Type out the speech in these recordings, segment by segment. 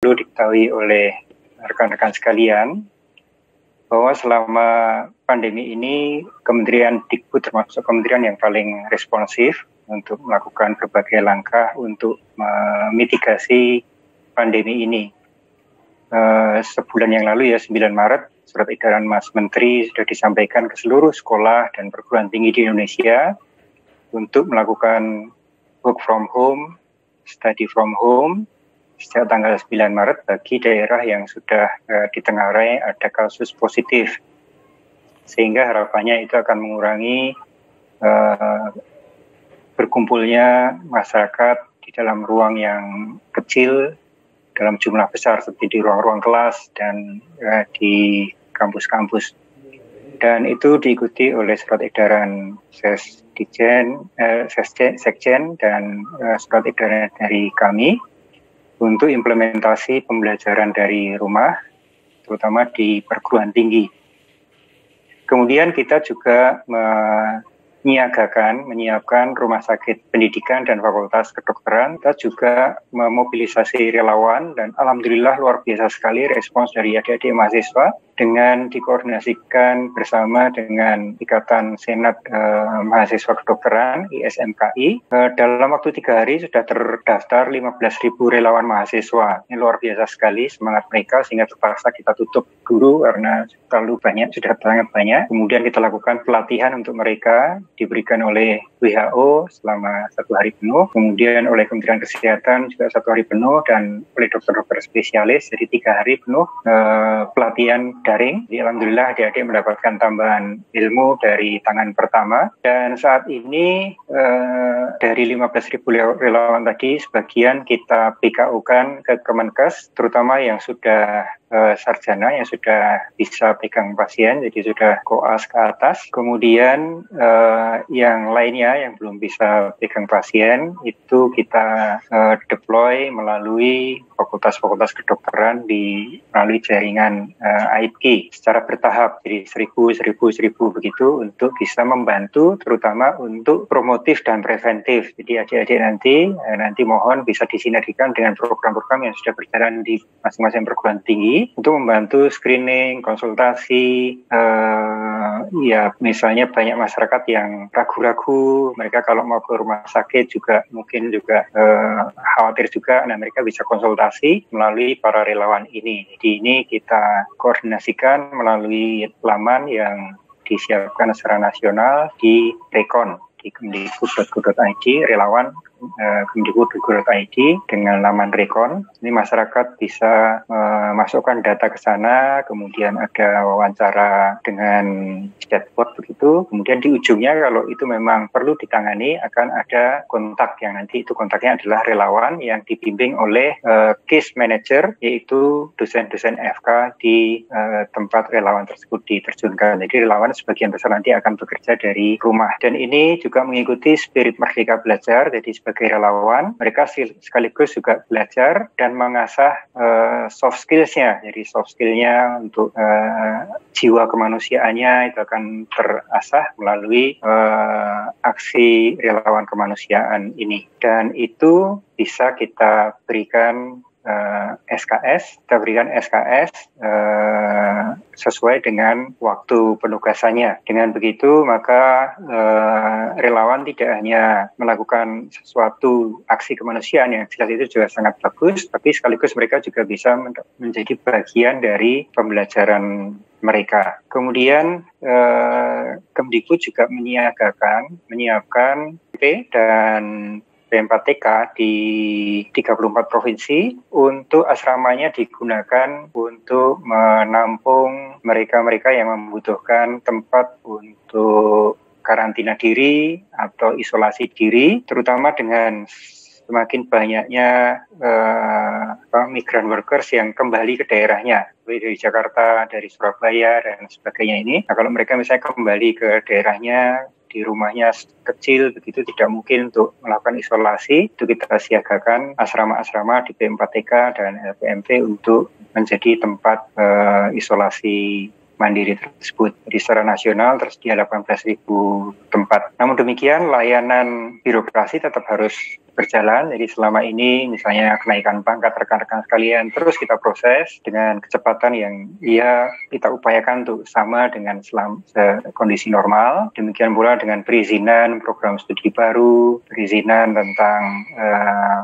perlu diketahui oleh rekan-rekan sekalian bahwa selama pandemi ini Kementerian Dikbud termasuk kementerian yang paling responsif untuk melakukan berbagai langkah untuk memitigasi pandemi ini. Sebulan yang lalu 9 Maret, surat edaran Mas Menteri sudah disampaikan ke seluruh sekolah dan perguruan tinggi di Indonesia untuk melakukan work from home, study from home, sejak tanggal 9 Maret bagi daerah yang sudah ditengarai ada kasus positif. Sehingga harapannya itu akan mengurangi berkumpulnya masyarakat di dalam ruang yang kecil, dalam jumlah besar seperti di ruang-ruang kelas dan di kampus-kampus. Dan itu diikuti oleh surat edaran Sekjen dan surat edaran dari kami untuk implementasi pembelajaran dari rumah, terutama di perguruan tinggi. Kemudian kita juga menyiapkan rumah sakit pendidikan dan fakultas kedokteran. Kita juga memobilisasi relawan dan alhamdulillah luar biasa sekali respons dari adik-adik mahasiswa dengan dikoordinasikan bersama dengan Ikatan Senat Mahasiswa Kedokteran ISMKI. Dalam waktu 3 hari sudah terdaftar 15.000 relawan mahasiswa. Ini luar biasa sekali semangat mereka sehingga terpaksa kita tutup dulu karena sudah sangat banyak. Kemudian kita lakukan pelatihan untuk mereka diberikan oleh WHO selama 1 hari penuh, kemudian oleh Kementerian Kesehatan juga 1 hari penuh dan oleh dokter-dokter spesialis jadi 3 hari penuh pelatihan daring. Jadi alhamdulillah adik-adik mendapatkan tambahan ilmu dari tangan pertama dan saat ini dari 15.000 relawan tadi sebagian kita PKU-kan ke Kemenkes terutama yang sudah sarjana yang sudah bisa pegang pasien jadi sudah koas ke atas. Kemudian yang lainnya yang belum bisa pegang pasien itu kita deploy melalui fakultas-fakultas kedokteran melalui jaringan AIPKI secara bertahap jadi 1.000 begitu untuk bisa membantu terutama untuk promotif dan preventif. Jadi adik-adik nanti mohon bisa disinergikan dengan program-program yang sudah berjalan di masing-masing perguruan tinggi untuk membantu screening, konsultasi, misalnya banyak masyarakat yang ragu-ragu, mereka kalau mau ke rumah sakit juga mungkin juga khawatir juga, nah mereka bisa konsultasi melalui para relawan ini. Jadi ini kita koordinasikan melalui laman yang disiapkan secara nasional di Rekon, di kemdikbud.go.id, relawan kemdikbud.go.id dengan laman Rekon. Ini masyarakat bisa memasukkan data ke sana, kemudian ada wawancara dengan chatbot begitu. Kemudian di ujungnya kalau itu memang perlu ditangani akan ada kontak yang nanti itu kontaknya adalah relawan yang dibimbing oleh case manager yaitu dosen-dosen FK di tempat relawan tersebut diterjunkan. Jadi relawan sebagian besar nanti akan bekerja dari rumah dan ini juga mengikuti spirit Merdeka Belajar. Jadi sebagai relawan, mereka sekaligus juga belajar dan mengasah soft skills-nya. Jadi soft skill-nya untuk jiwa kemanusiaannya itu akan terasah melalui aksi relawan kemanusiaan ini. Dan itu bisa kita berikan SKS sesuai dengan waktu penugasannya. Dengan begitu maka relawan tidak hanya melakukan sesuatu aksi kemanusiaan yang jelas itu juga sangat bagus, tapi sekaligus mereka juga bisa menjadi bagian dari pembelajaran mereka. Kemudian Kemdikbud juga menyiapkan dan P4TK di 34 provinsi untuk asramanya digunakan untuk menampung mereka-mereka yang membutuhkan tempat untuk karantina diri atau isolasi diri, terutama dengan semakin banyaknya migran workers yang kembali ke daerahnya, dari Jakarta, dari Surabaya, dan sebagainya ini. Nah, kalau mereka misalnya kembali ke daerahnya, di rumahnya kecil begitu tidak mungkin untuk melakukan isolasi, itu kita siagakan asrama-asrama di P4TK dan LPMP untuk menjadi tempat isolasi mandiri tersebut. Jadi secara nasional tersedia 18.000 tempat. Namun demikian layanan birokrasi tetap harus berjalan. Jadi selama ini misalnya kenaikan pangkat rekan-rekan sekalian terus kita proses dengan kecepatan yang kita upayakan untuk sama dengan kondisi normal. Demikian pula dengan perizinan program studi baru, perizinan tentang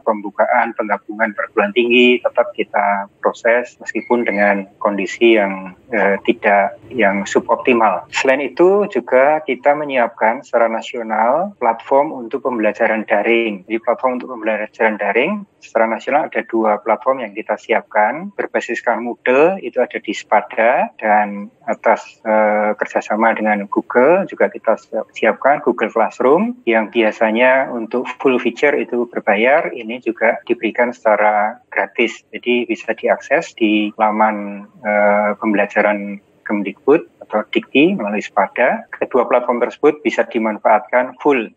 pembukaan penggabungan perguruan tinggi tetap kita proses meskipun dengan kondisi yang tidak yang suboptimal. Selain itu juga kita menyiapkan secara nasional platform untuk pembelajaran daring. Jadi platform untuk pembelajaran daring secara nasional ada 2 platform yang kita siapkan berbasiskan Moodle, itu ada di Spada, dan atas kerjasama dengan Google juga kita siapkan Google Classroom yang biasanya untuk full feature itu berbayar, ini juga diberikan secara gratis. Jadi bisa diakses di laman pembelajaran Kemdikbud atau Dikti melalui Spada. Kedua platform tersebut bisa dimanfaatkan full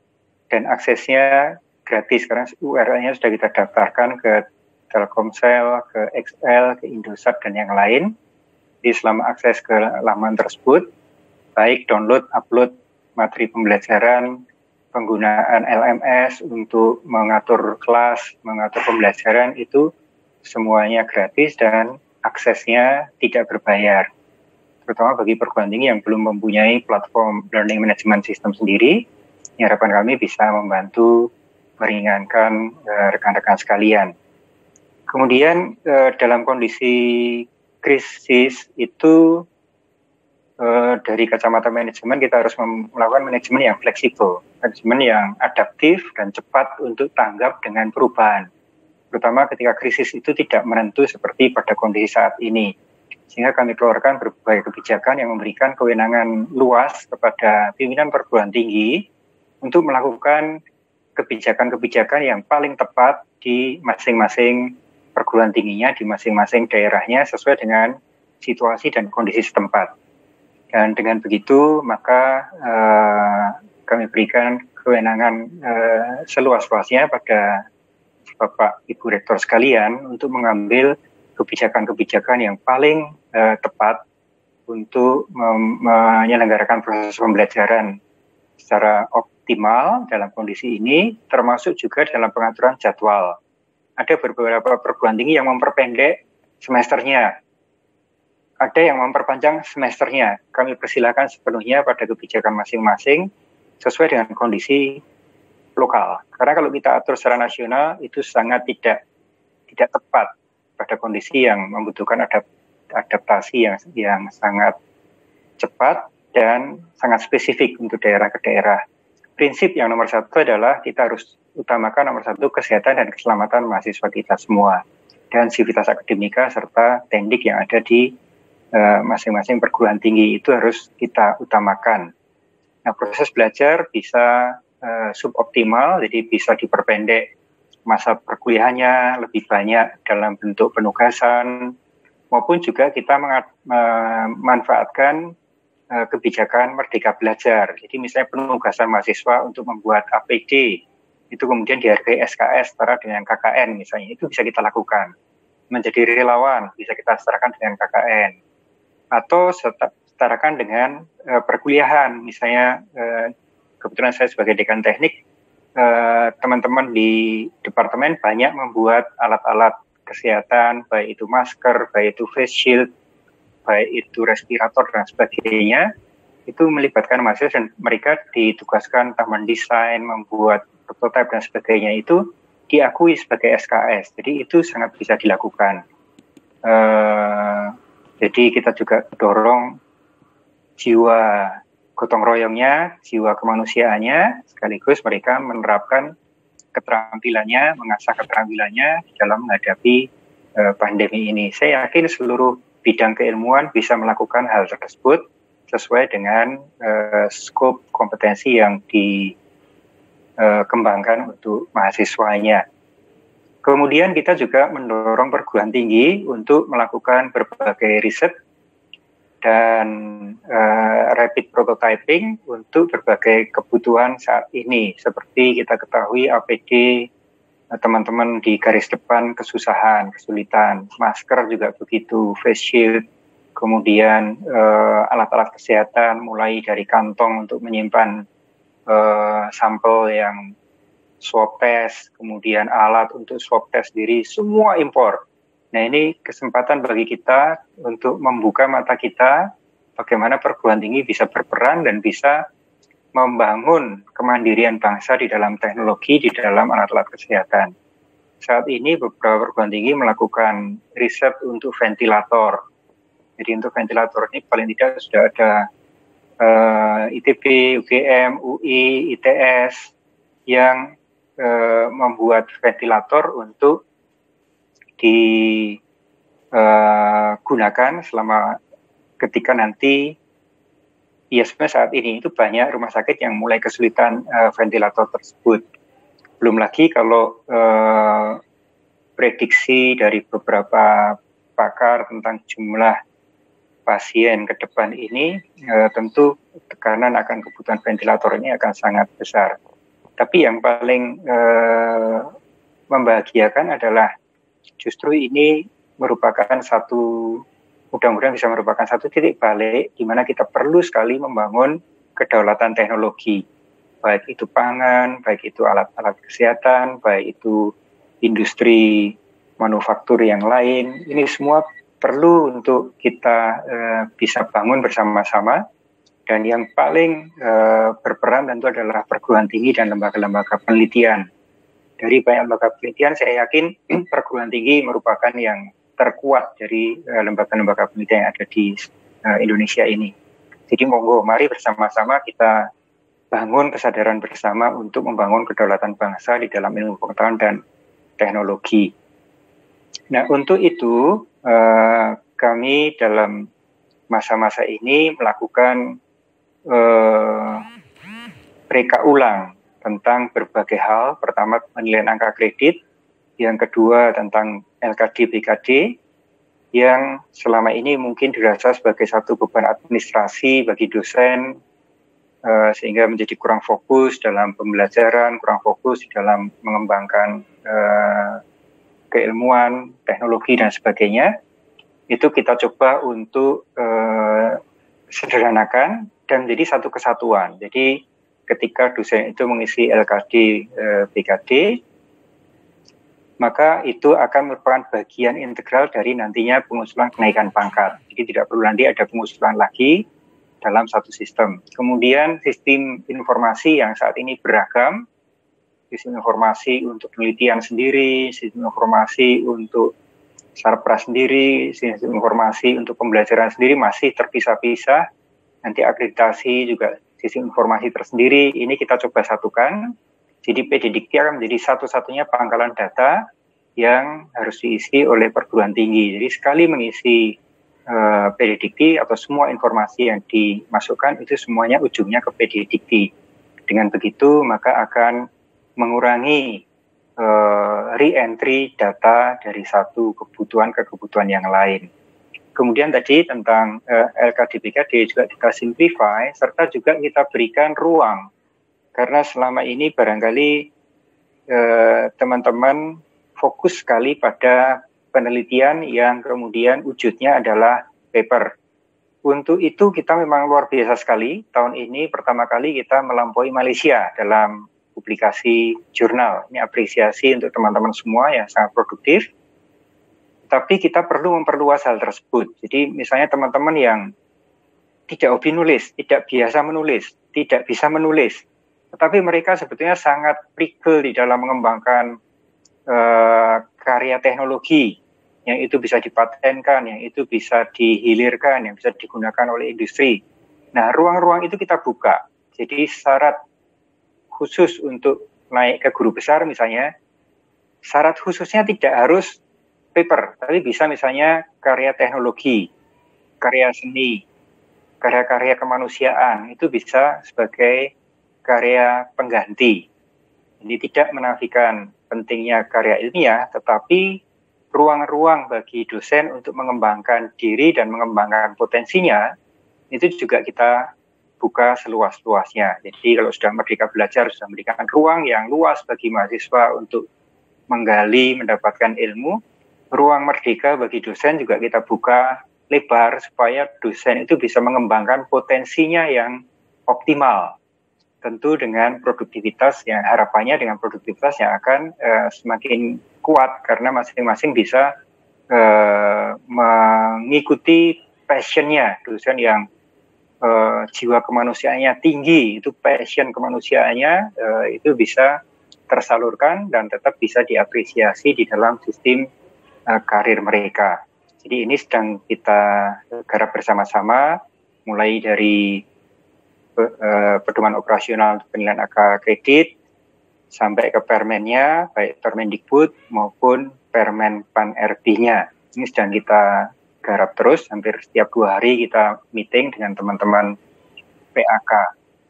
dan aksesnya gratis karena URL-nya sudah kita daftarkan ke Telkomsel, ke XL, ke Indosat, dan yang lain. Jadi selama akses ke laman tersebut, baik download, upload materi pembelajaran, penggunaan LMS untuk mengatur kelas, mengatur pembelajaran, itu semuanya gratis dan aksesnya tidak berbayar. Terutama bagi perguruan tinggi yang belum mempunyai platform learning management system sendiri, harapan kami bisa membantu meringankan rekan-rekan sekalian. Kemudian dalam kondisi krisis itu dari kacamata manajemen kita harus melakukan manajemen yang fleksibel, manajemen yang adaptif dan cepat untuk tanggap dengan perubahan. Terutama ketika krisis itu tidak menentu seperti pada kondisi saat ini. Sehingga kami keluarkan berbagai kebijakan yang memberikan kewenangan luas kepada pimpinan perguruan tinggi untuk melakukan kebijakan-kebijakan yang paling tepat di masing-masing perguruan tingginya, di masing-masing daerahnya sesuai dengan situasi dan kondisi setempat. Dan dengan begitu maka kami berikan kewenangan seluas-luasnya pada Bapak Ibu Rektor sekalian untuk mengambil kebijakan-kebijakan yang paling tepat untuk menyelenggarakan proses pembelajaran secara optimal dalam kondisi ini, termasuk juga dalam pengaturan jadwal. Ada beberapa perguruan tinggi yang memperpendek semesternya, ada yang memperpanjang semesternya. Kami persilakan sepenuhnya pada kebijakan masing-masing sesuai dengan kondisi lokal. Karena kalau kita atur secara nasional itu sangat tidak tepat pada kondisi yang membutuhkan adaptasi yang sangat cepat dan sangat spesifik untuk daerah ke daerah. Prinsip yang nomor 1 adalah kita harus utamakan nomor 1 kesehatan dan keselamatan mahasiswa kita semua dan sivitas akademika serta tendik yang ada di masing-masing perguruan tinggi itu harus kita utamakan. Nah, proses belajar bisa suboptimal, jadi bisa diperpendek masa perkuliahannya lebih banyak dalam bentuk penugasan, maupun juga kita memanfaatkan kebijakan Merdeka Belajar. Jadi misalnya penugasan mahasiswa untuk membuat APD, itu kemudian dihargai SKS setara dengan KKN misalnya, itu bisa kita lakukan. Menjadi relawan, bisa kita setarakan dengan KKN. Atau setarakan dengan perkuliahan, misalnya kebetulan saya sebagai dekan teknik, teman-teman di departemen banyak membuat alat-alat kesehatan, baik itu masker, baik itu face shield, baik itu respirator dan sebagainya, itu melibatkan mahasiswa dan mereka ditugaskan entah mendesain, membuat prototipe dan sebagainya, itu diakui sebagai SKS. Jadi itu sangat bisa dilakukan. Jadi kita juga dorong jiwa gotong royongnya, jiwa kemanusiaannya, sekaligus mereka menerapkan keterampilannya, mengasah keterampilannya dalam menghadapi pandemi ini. Saya yakin seluruh bidang keilmuan bisa melakukan hal tersebut sesuai dengan skop kompetensi yang dikembangkan untuk mahasiswanya. Kemudian kita juga mendorong perguruan tinggi untuk melakukan berbagai riset dan rapid prototyping untuk berbagai kebutuhan saat ini. Seperti kita ketahui APD, teman-teman di garis depan kesulitan, masker juga begitu, face shield, kemudian alat-alat kesehatan mulai dari kantong untuk menyimpan sampel yang swab test, kemudian alat untuk swab test diri, semua impor. Nah, ini kesempatan bagi kita untuk membuka mata kita bagaimana perguruan tinggi bisa berperan dan bisa membangun kemandirian bangsa di dalam teknologi, di dalam alat-alat kesehatan. Saat ini beberapa perguruan tinggi melakukan riset untuk ventilator. Jadi untuk ventilator ini paling tidak sudah ada ITB, UGM, UI, ITS yang membuat ventilator untuk digunakan selama ketika nanti, ya sebenarnya saat ini itu banyak rumah sakit yang mulai kesulitan ventilator tersebut. Belum lagi kalau prediksi dari beberapa pakar tentang jumlah pasien ke depan ini, tentu tekanan akan kebutuhan ventilator ini akan sangat besar. Tapi yang paling membahagiakan adalah justru ini merupakan mudah-mudahan bisa merupakan satu titik balik di mana kita perlu sekali membangun kedaulatan teknologi, baik itu pangan, baik itu alat-alat kesehatan, baik itu industri manufaktur yang lain. Ini semua perlu untuk kita bisa bangun bersama-sama. Dan yang paling berperan tentu adalah perguruan tinggi dan lembaga-lembaga penelitian. Dari banyak lembaga penelitian, saya yakin perguruan tinggi merupakan yang terkuat dari lembaga-lembaga penelitian yang ada di Indonesia ini. Jadi monggo, mari bersama-sama kita bangun kesadaran bersama untuk membangun kedaulatan bangsa di dalam ilmu pengetahuan dan teknologi. Nah, untuk itu kami dalam masa-masa ini melakukan reka ulang tentang berbagai hal. Pertama, penilaian angka kredit. Yang kedua, tentang LKD BKD yang selama ini mungkin dirasa sebagai satu beban administrasi bagi dosen, sehingga menjadi kurang fokus dalam pembelajaran, kurang fokus di dalam mengembangkan keilmuan, teknologi, dan sebagainya. Itu kita coba untuk sederhanakan dan menjadi satu kesatuan. Jadi ketika dosen itu mengisi LKD BKD, maka itu akan merupakan bagian integral dari nantinya pengusulan kenaikan pangkat. Jadi tidak perlu nanti ada pengusulan lagi dalam satu sistem. Kemudian sistem informasi yang saat ini beragam, sistem informasi untuk penelitian sendiri, sistem informasi untuk sarpra sendiri, sistem informasi untuk pembelajaran sendiri masih terpisah-pisah. Nanti akreditasi juga sistem informasi tersendiri, ini kita coba satukan. Jadi PDDikti akan menjadi satu-satunya pangkalan data yang harus diisi oleh perguruan tinggi. Jadi sekali mengisi PDDikti atau semua informasi yang dimasukkan itu semuanya ujungnya ke PDDikti. Dengan begitu maka akan mengurangi re-entry data dari satu kebutuhan ke kebutuhan yang lain. Kemudian tadi tentang LKD-BKD juga kita simplify, serta juga kita berikan ruang. Karena selama ini barangkali teman-teman fokus sekali pada penelitian yang kemudian wujudnya adalah paper. Untuk itu kita memang luar biasa sekali. Tahun ini pertama kali kita melampaui Malaysia dalam publikasi jurnal. Ini apresiasi untuk teman-teman semua yang sangat produktif. Tapi kita perlu memperluas hal tersebut. Jadi misalnya teman-teman yang tidak hobi nulis, tidak biasa menulis, tidak bisa menulis, tetapi mereka sebetulnya sangat prigel di dalam mengembangkan karya teknologi yang itu bisa dipatenkan, yang itu bisa dihilirkan, yang bisa digunakan oleh industri. Nah, ruang-ruang itu kita buka. Jadi syarat khusus untuk naik ke guru besar misalnya, syarat khususnya tidak harus paper, tapi bisa misalnya karya teknologi, karya seni, karya-karya kemanusiaan, itu bisa sebagai karya pengganti. Jadi tidak menafikan pentingnya karya ilmiah, tetapi ruang-ruang bagi dosen untuk mengembangkan diri dan mengembangkan potensinya, itu juga kita buka seluas-luasnya. Jadi kalau sudah Merdeka Belajar, sudah memberikan ruang yang luas bagi mahasiswa untuk menggali, mendapatkan ilmu, ruang merdeka bagi dosen juga kita buka lebar supaya dosen itu bisa mengembangkan potensinya yang optimal. tentu dengan produktivitas yang harapannya dengan produktivitas yang akan semakin kuat karena masing-masing bisa mengikuti passionnya. Dosen yang jiwa kemanusiaannya tinggi, itu passion kemanusiaannya itu bisa tersalurkan dan tetap bisa diapresiasi di dalam sistem karir mereka. Jadi ini sedang kita garap bersama-sama, mulai dari pedoman operasional penilaian angka kredit sampai ke permennya, baik Permendikbud maupun Permen Pan-RB-nya. Ini sedang kita garap terus, hampir setiap 2 hari kita meeting dengan teman-teman PAK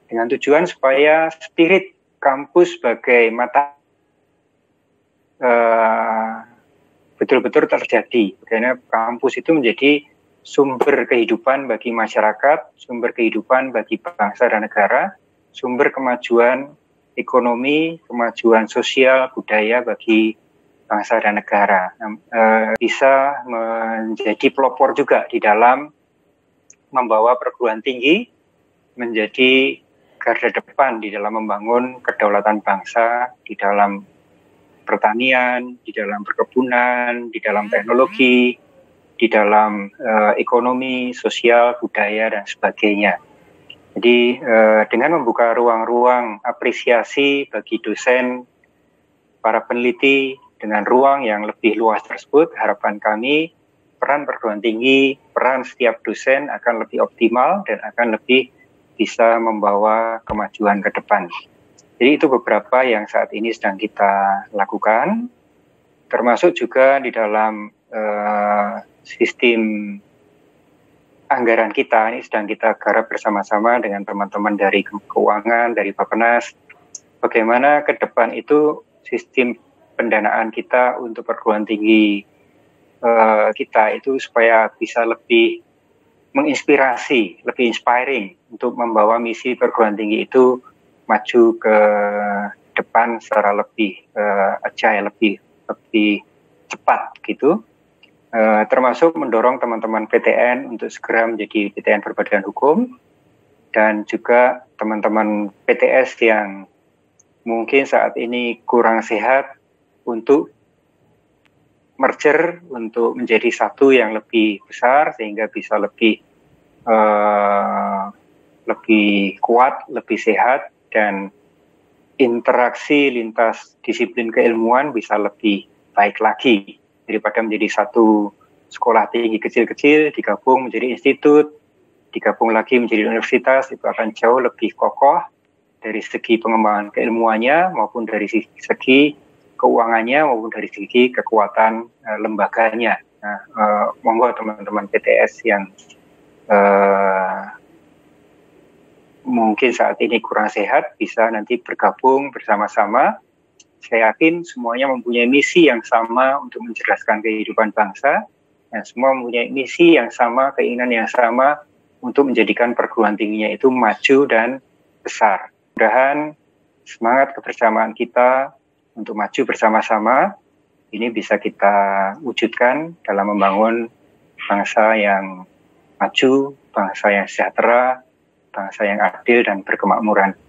dengan tujuan supaya spirit kampus sebagai mata betul-betul terjadi. Karena kampus itu menjadi sumber kehidupan bagi masyarakat, sumber kehidupan bagi bangsa dan negara, sumber kemajuan ekonomi, kemajuan sosial, budaya bagi bangsa dan negara. Bisa menjadi pelopor juga di dalam membawa perguruan tinggi menjadi garda depan di dalam membangun kedaulatan bangsa, di dalam pertanian, di dalam perkebunan, di dalam teknologi, di dalam ekonomi, sosial, budaya, dan sebagainya. Jadi dengan membuka ruang-ruang apresiasi bagi dosen, para peneliti, dengan ruang yang lebih luas tersebut, harapan kami peran perguruan tinggi, peran setiap dosen akan lebih optimal dan akan lebih bisa membawa kemajuan ke depan. Jadi itu beberapa yang saat ini sedang kita lakukan, termasuk juga di dalam sistem anggaran kita ini sedang kita garap bersama-sama dengan teman-teman dari keuangan, dari Bappenas, bagaimana ke depan itu sistem pendanaan kita untuk perguruan tinggi kita itu supaya bisa lebih menginspirasi, lebih inspiring untuk membawa misi perguruan tinggi itu maju ke depan secara lebih agile, lebih cepat gitu. Termasuk mendorong teman-teman PTN untuk segera menjadi PTN berbadan hukum dan juga teman-teman PTS yang mungkin saat ini kurang sehat untuk merger untuk menjadi satu yang lebih besar sehingga bisa lebih kuat, lebih sehat dan interaksi lintas disiplin keilmuan bisa lebih baik lagi daripada menjadi satu sekolah tinggi kecil-kecil digabung menjadi institut, digabung lagi menjadi universitas, itu akan jauh lebih kokoh dari segi pengembangan keilmuannya maupun dari segi keuangannya maupun dari segi kekuatan lembaganya. Nah, monggo teman-teman PTS yang mungkin saat ini kurang sehat bisa nanti bergabung bersama-sama. Saya yakin semuanya mempunyai misi yang sama untuk mencerdaskan kehidupan bangsa, dan semua mempunyai misi yang sama, keinginan yang sama untuk menjadikan perguruan tingginya itu maju dan besar. Mudah-mudahan semangat kebersamaan kita untuk maju bersama-sama ini bisa kita wujudkan dalam membangun bangsa yang maju, bangsa yang sejahtera, bangsa yang adil dan berkemakmuran.